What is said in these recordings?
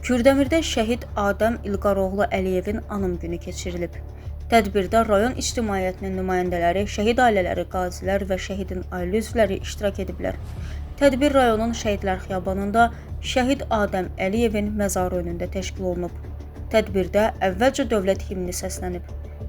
Kürdəmirdə şəhid Adəm İlqaroğlu Əliyevin anım günü keçirilib. Tədbirdə rayon ictimaiyyətinin nümayəndələri, şəhid ailələri, qazilər və şəhidin ailə üzvləri iştirak ediblər. Tədbir rayonun Şəhidlər Xiyabanında şəhid Adəm Əliyevin məzarı önündə təşkil olunub. Tədbirdə əvvəlcə dövlət himni səslənib.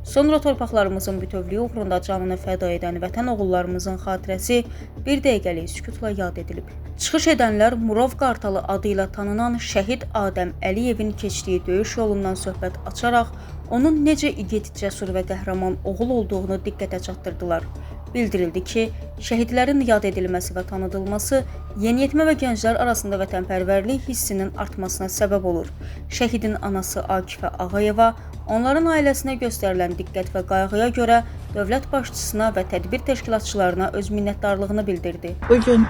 Sonra torpaqlarımızın bütövlüyü uğrunda canını fəda edən vətən oğullarımızın xatirəsi bir dəqiqəlik sükutla yad edilib. Çıxış edənlər Murov Qartalı adı ilə tanınan şəhid Adəm Əliyevin keçdiyi döyüş yolundan söhbət açaraq onun necə igid, cəsur və qəhrəman oğul olduğunu diqqətə çatdırdılar. Bildirildi ki, şəhidlərin yad edilməsi və tanıdılması yeniyetmə və gənclər arasında vətənpərvərlik hissinin artmasına səbəb olur. Şəhidin anası Akifə Ağayeva onların ailəsinə göstərilən diqqət və qayğıya görə dövlət başçısına və tədbir təşkilatçılarına öz minnətdarlığını bildirdi. Bugün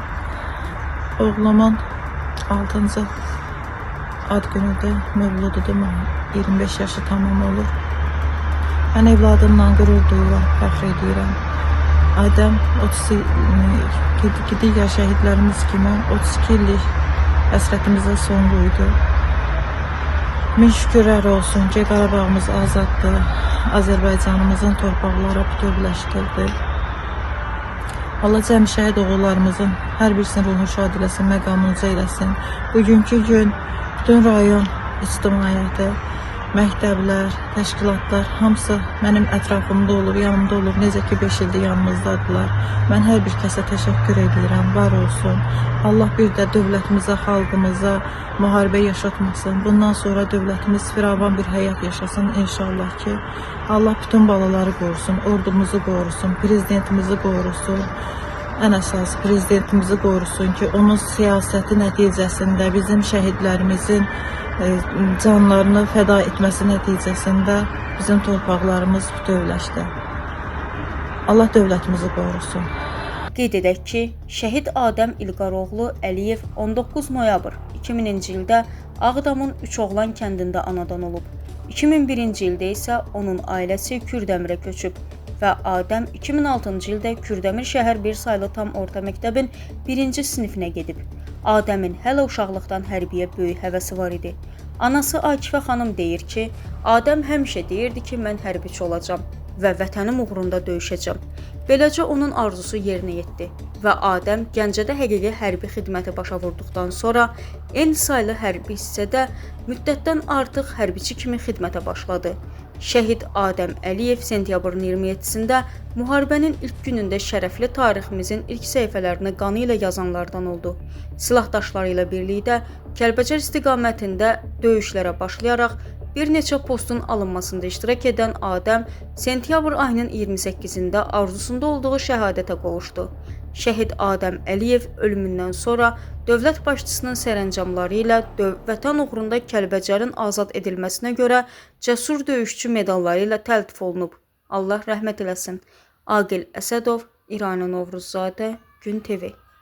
oğlumun 6-cı ad günüdür, mövlududur, 25 yaşı tamam olur. Mən evladımla qürur duyuram, fəxr edirəm. Adəm digər şəhidlərimiz kimi 32 illik həsrətimizə son qoydu. Min şükürlər olsun ki, Qarabağımız azaddır, Azərbaycanımızın torpaqları bütövləşdirdi. Allah cəmi şəhid oğullarımızın hər birisinin ruhu şad eləsin, məqamınıza eləsin. Bugünkü gün bütün rayon ictimaiyyəti, məktəblər, təşkilatlar hamısı mənim ətrafımda olur, yanımda olur. Necə ki 5 ildir yanımızdadılar. Mən hər bir kəsə təşəkkür edirəm, var olsun. Allah bir də dövlətimizə, xalqımıza müharibə yaşatmasın. Bundan sonra dövlətimiz firavan bir həyat yaşasın inşallah ki. Allah bütün balaları qorusun, ordumuzu qorusun, prezidentimizi qorusun. Ən əsası prezidentimizi qorusun ki, onun siyasəti nəticəsində bizim şəhidlərimizin canlarını fəda etməsi nəticəsində bizim torpaqlarımız bütövləşdi. Allah dövlətimizi qorusun. Qeyd edək ki, şəhid Adəm İlqaroğlu Əliyev 19 noyabr 2000-ci ildə Ağdamın Üçoğlan kəndində anadan olub. 2001-ci ildə isə onun ailəsi Kürdəmirə köçüb və Adəm 2006-cı ildə Kürdəmir şəhər 1 saylı tam orta məktəbin 1-ci sinifinə gedib. Adəmin hələ uşaqlıqdan hərbiyə böyük həvəsi var idi. Anası Akifə xanım deyir ki, Adəm həmişə deyirdi ki, mən hərbiçi olacağam və vətənim uğrunda döyüşəcəm. Beləcə onun arzusu yerinə yetdi və Adəm Gəncədə həqiqi hərbi xidməti başa vurduqdan sonra eyni saylı hərbi hissədə müddətdən artıq hərbiçi kimi xidmətə başladı. Şəhid Adəm Əliyev sentyabrın 27-sində müharibənin ilk günündə şərəfli tariximizin ilk səhifələrini qanı ilə yazanlardan oldu. Silahdaşları ilə birlikdə Kəlbəcər istiqamətində döyüşlərə başlayaraq bir neçə postun alınmasında iştirak edən Adəm sentyabr ayının 28-də arzusunda olduğu şəhadətə qovuşdu. Şəhid Adəm Əliyev ölümündən sonra dövlət başçısının sərəncamları ilə vətən uğrunda Kəlbəcərin azad edilməsinə görə cəsur döyüşçü medalları ilə təltif olunub. Allah rəhmət eləsin. Aqil Əsədov, İrani Novruzzadə, Gün TV.